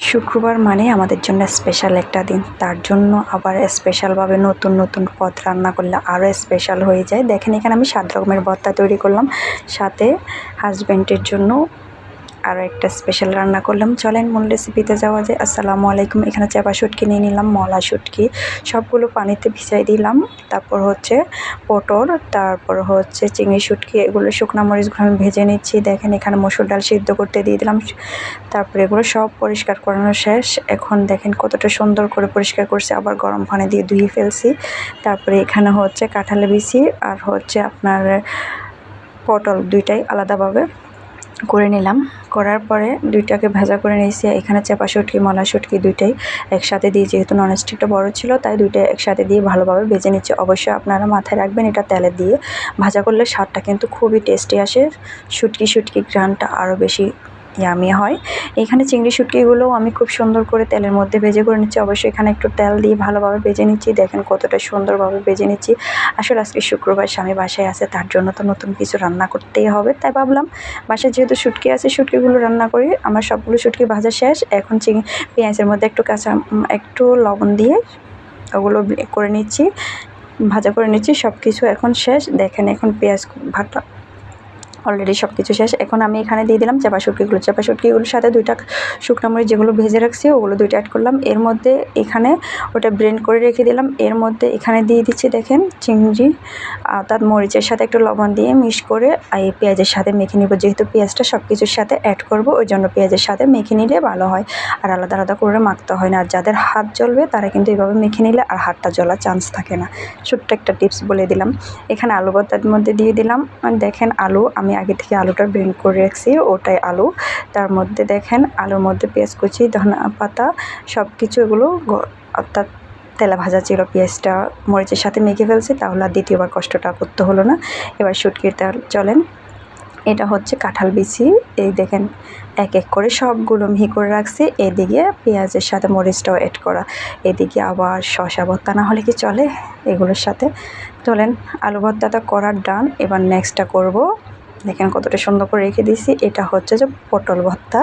শুক্রবার মানে আমাদের জন্য স্পেশাল একটা দিন। তার জন্য আবার স্পেশালভাবে নতুন নতুন পদ রান্না করলে আরও স্পেশাল হয়ে যায়। দেখেন এখানে আমি 7 রকমের ভর্তা তৈরি করলাম, সাথে হাজব্যান্ডের জন্য আরও একটা স্পেশাল রান্না করলাম। চলেন মূল রেসিপিতে যাওয়া যায়। আসসালামু আলাইকুম। এখানে চাপা শুটকি নিয়ে নিলাম, মলা শুটকি সবগুলো পানিতে ভিজাই দিলাম। তারপর হচ্ছে পটল, তারপর হচ্ছে চিংড়ি শুটকি, এগুলো শুকনো মরিচগুলো আমি ভেজে নিচ্ছি। দেখেন এখানে মসুর ডাল সিদ্ধ করতে দিয়ে দিলাম। তারপরে এগুলো সব পরিষ্কার করানো শেষ। এখন দেখেন কতটা সুন্দর করে পরিষ্কার করছি, আবার গরম পানি দিয়ে ধুয়ে ফেলছি। তারপরে এখানে হচ্ছে কাঁঠালে বিচি আর হচ্ছে আপনার পটল দুইটাই আলাদাভাবে করে নিলাম। করার পরে দুইটাকে ভাজা করে নিয়েছি। এখানে চাপা শুটকি, মলা শুটকি দুইটাই একসাথে দিয়ে, যেহেতু ননস্টিকটা বড় ছিল তাই দুইটা একসাথে দিয়ে ভালোভাবে ভেজে নিচ্ছি। অবশ্যই আপনারা মাথায় রাখবেন এটা তেলে দিয়ে ভাজা করলে স্বাদটা কিন্তু খুবই টেস্টি আসে, শুটকি ঘ্রাণটা আরও বেশি ইয়ামি হয়। এখানে চিংড়ি শুটকিগুলোও আমি খুব সুন্দর করে তেলের মধ্যে ভেজে করে নিচ্ছি। অবশ্যই এখানে একটু তেল দিয়ে ভালোভাবে ভেজে নিচ্ছি। দেখেন কতটা সুন্দরভাবে ভেজে নিচ্ছি। আসলে আজকে শুক্রবার, স্বামী বাসায় আছে, তার জন্য তো নতুন কিছু রান্না করতেই হবে, তাই ভাবলাম বাসায় যেহেতু শুটকি আছে শুটকিগুলো রান্না করি। আমার সবগুলো শুটকি ভাজা শেষ। এখন পেঁয়াজের মধ্যে একটু লবণ দিয়ে ওগুলো করে নিচ্ছি, ভাজা করে নিচ্ছি। সব কিছু এখন শেষ। দেখেন এখন পেঁয়াজ ভাজা অলরেডি সব কিছু শেষ। এখন আমি এখানে দিয়ে দিলাম চাপা শুটকিগুলোর সাথে দুইটা শুকনো মরিচ যেগুলো ভেজে রাখছি ওগুলো দুইটা অ্যাড করলাম। এর মধ্যে এখানে ওটা ব্লেন্ড করে রেখে দিলাম। এর মধ্যে এখানে দিয়ে দিচ্ছি দেখেন চিংড়ি, তার মরিচের সাথে একটু লবণ দিয়ে মিক্স করে এই পেঁয়াজের সাথে মেখে নিব। যেহেতু পেঁয়াজটা সব কিছুর সাথে অ্যাড করব, ওই জন্য পেঁয়াজের সাথে মেখে নিলে ভালো হয়, আর আলাদা আলাদা করে মাখতে হয় না। আর যাদের হাত জ্বলবে তারা কিন্তু এভাবে মেখে নিলে আর হাতটা জ্বলার চান্স থাকে না। ছোট্ট একটা টিপস বলে দিলাম। এখানে আলু ভর্তার মধ্যে দিয়ে দিলাম। দেখেন আলু আমি আগে থেকে আলুটা ব্লেন্ড করে রাখছি, ওটাই আলু। তার মধ্যে দেখেন আলুর মধ্যে পেঁয়াজ কুচি, ধনিয়া পাতা সব কিছু এগুলো অর্থাৎ তেলে ভাজা ছিল, পেঁয়াজটা মরিচের সাথে মেখে ফেলছি, তাহলে আর দ্বিতীয়বার কষ্টটা করতে হলো না। এবার শুটকিটা চলেন। এটা হচ্ছে কাঁঠাল বিচি, এই দেখেন এক এক করে সবগুলো মিহি করে রাখছি। এদিকে পেঁয়াজের সাথে মরিচটাও অ্যাড করা, এদিকে আবার শসা ভর্তা না হলে কি চলে এগুলোর সাথে। চলেন আলু ভর্তাটা করার ডান, এবার নেক্সটটা করব। দেখেন কতটা সুন্দর করে রেখে দিয়েছি। এটা হচ্ছে যে পটল ভর্তা,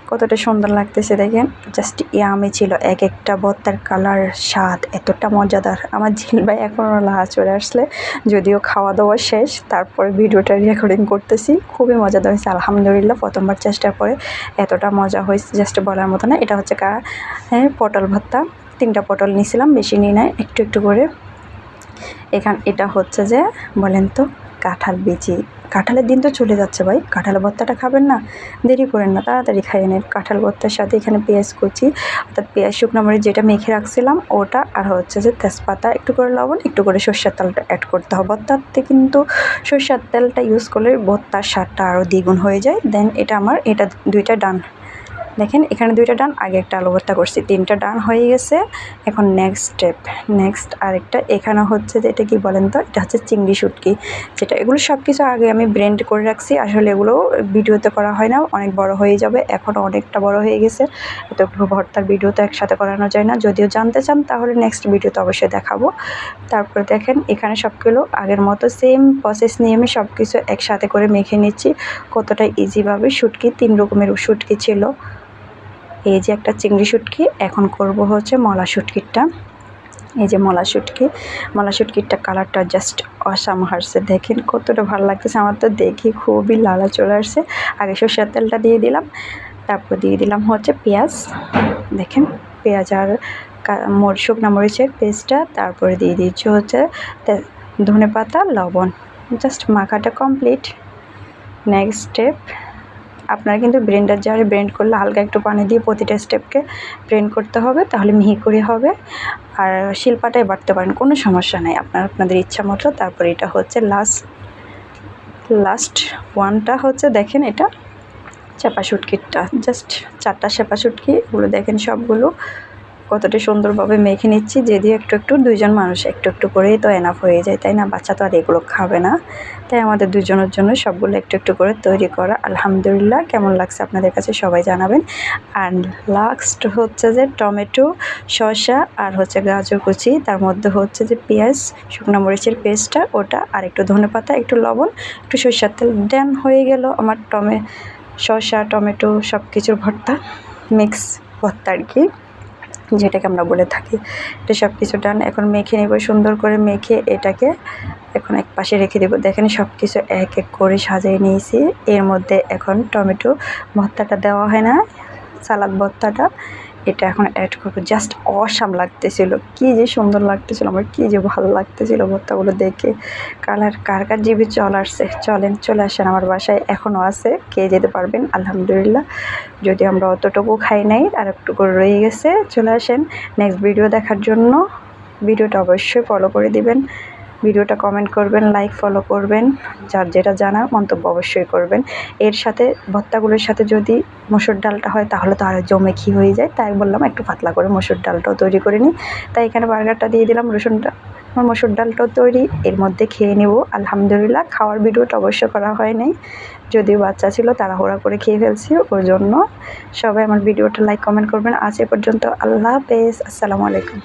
কতটা সুন্দর লাগতেছে দেখেন, জাস্ট ইয়ামি ছিল। এক একটা ভর্তার কালার, স্বাদ এতটা মজাদার, আমার ঝিল ভাই এখনও লাহা চলে আসলে। যদিও খাওয়া দাওয়া শেষ, তারপরে ভিডিওটা রেকর্ডিং করতেছি। খুবই মজাদার হয়েছে আলহামদুলিল্লাহ। প্রথমবার চেষ্টা করে এতটা মজা হয়েছে জাস্ট বলার মতো না। এটা হচ্ছে পটল ভর্তা। 3টা পটল নিয়েছিলাম, বেশি নিয়ে নেয়, একটু একটু করে। এটা হচ্ছে যে বলেন তো কাঁঠাল বিচি। কাঁঠালের দিন তো চলে যাচ্ছে ভাই, কাঁঠাল ভর্তাটা খাবেন না? দেরি করেন না, তাড়াতাড়ি খাইয়ে নেন। কাঁঠাল ভর্তার সাথে এখানে পেঁয়াজ কুচি, অর্থাৎ পেঁয়াজ শুকনো মরিচ যেটা মেখে রাখছিলাম ওটা, আর হচ্ছে যে তেজপাতা, একটু করে লবণ, একটু করে সরষের তেলটা অ্যাড করতে হবে। ভর্তাতে কিন্তু সরষের তেলটা ইউজ করলে ভর্তার স্বাদটা আরও দ্বিগুণ হয়ে যায়। দেন এটা দুইটা ডান। দেখেন এখানে 2টা ডান, আগে একটা আলু ভর্তা করছি, 3টা ডান হয়ে গেছে। এখন নেক্সট আরেকটা। এখানে হচ্ছে যে এটা কি বলেন তো, এটা হচ্ছে চিংড়ি শুটকি, যেটা এগুলো সব কিছু আগে আমি ব্লেন্ড করে রাখছি। আসলে এগুলো ভিডিওতে করা হয় না, অনেক বড় হয়ে যাবে, এখন অনেকটা বড় হয়ে গেছে, এতগুলো ভর্তার ভিডিও তো একসাথে করানো যায় না। যদিও জানতে চান তাহলে নেক্সট ভিডিওতে অবশ্যই দেখাবো। তারপরে দেখেন এখানে সবগুলো আগের মতো সেম প্রসেস নিয়ে আমি সব কিছু একসাথে করে মেখে নিচ্ছি। কতটা ইজিভাবে, শুটকি 3 রকমের শুটকি ছিল। এই যে একটা চিংড়ি শুটকি, এখন করব হচ্ছে মলা শুটকিটা। এই যে মলা শুটকিটা কালারটা জাস্ট অসাম হাসছে। দেখেন কতটা ভালো লাগতেছে, আমার তো দেখি খুবই লালা চলে আসছে। আগে সরষের তেলটা দিয়ে দিলাম, তারপর দিয়ে দিলাম হচ্ছে পেঁয়াজ। দেখেন পেঁয়াজ আর শুকনো মরিচের পেস্টটা, তারপরে দিয়ে দিচ্ছি হচ্ছে ধনেপাতা, লবণ। জাস্ট মাখাটা কমপ্লিট। নেক্সট স্টেপ, আপনারা কিন্তু ব্লেন্ডার জারে ব্লেন্ড করলে হালকা একটু পানি দিয়ে প্রতিটা স্টেপকে ব্লেন্ড করতে হবে, তাহলে মিহি করে হবে। আর শিলপাটায় বাটতে পারেন, কোনো সমস্যা নেই, আপনাদের ইচ্ছা মতো। তারপর এটা হচ্ছে লাস্ট ওয়ানটা হচ্ছে দেখেন এটা চাপা শুটকিটা, জাস্ট 4টা চাপা শুটকি, এগুলো দেখেন সবগুলো কতটা সুন্দরভাবে মেখে নিচ্ছি। যদিও একটু একটু, 2জন মানুষ একটু একটু করেই তো এনাফ হয়ে যায়, তাই না? বাচ্চা তো আর এগুলো খাবে না, তাই আমাদের 2জনের জন্য সবগুলো একটু একটু করে তৈরি করা। আলহামদুলিল্লাহ, কেমন লাগছে আপনাদের কাছে সবাই জানাবেন। আর লাস্ট হচ্ছে যে টমেটো, শসা আর হচ্ছে গাজর কুচি, তার মধ্যে হচ্ছে যে পেঁয়াজ, শুকনো মরিচের পেস্টটা ওটা, আর একটু ধনেপাতা, একটু লবণ, একটু সরষের তেল। দেন হয়ে গেল আমার শসা টমেটো সব কিছুর ভর্তা। মিক্স ভর্তা আর কি, যেটাকে আমরা বলে থাকি। এটা সব কিছু ডান। এখন মেখে নেব সুন্দর করে, মেখে এটাকে এখন এক পাশে রেখে দেবো। দেখেন সব কিছু এক এক করে সাজিয়ে নিয়েছি। এর মধ্যে এখন টমেটো ভর্তাটা দেওয়া হয় না, সালাদ ভর্তাটা, এটা এখন অ্যাড করবো। জাস্ট অসাম লাগতেছিল, কি যে সুন্দর লাগতেছিল, আমার কি যে ভালো লাগতেছিল ভর্তাগুলো দেখে। কালার কার কার জিভে চলে আসছে, চলে আসেন আমার বাসায়, এখনও আছে, খেয়ে যেতে পারবেন আলহামদুলিল্লাহ। যদি আমরা অতটুকু খাই নাই, আর একটু করে রয়ে গেছে, চলে আসেন নেক্সট ভিডিও দেখার জন্য। ভিডিওটা অবশ্যই ফলো করে দিবেন, ভিডিওটা কমেন্ট করবেন, লাইক ফলো করবেন, যার যেটা জানা মন্তব্য অবশ্যই করবেন। এর সাথে ভর্তাগুলোর সাথে যদি মসুর ডালটা হয় তাহলে তো আরও জমে ঘি হয়ে যায়, তাই বললাম একটু পাতলা করে মসুর ডালটাও তৈরি করে নিই। তাই এখানে বার্গারটা দিয়ে দিলাম, রসুনটা, আমার মসুর ডালটাও তৈরি, এর মধ্যে খেয়ে নেব আলহামদুলিল্লাহ। খাওয়ার ভিডিওটা অবশ্য করা হয় নাই, যদিও বাচ্চা ছিল তাড়াহুড়া করে খেয়ে ফেলছি, ওর জন্য। সবাই আমার ভিডিওটা লাইক কমেন্ট করবেন। আজ এ পর্যন্ত, আল্লাহ হাফেজ, আসসালামু আলাইকুম।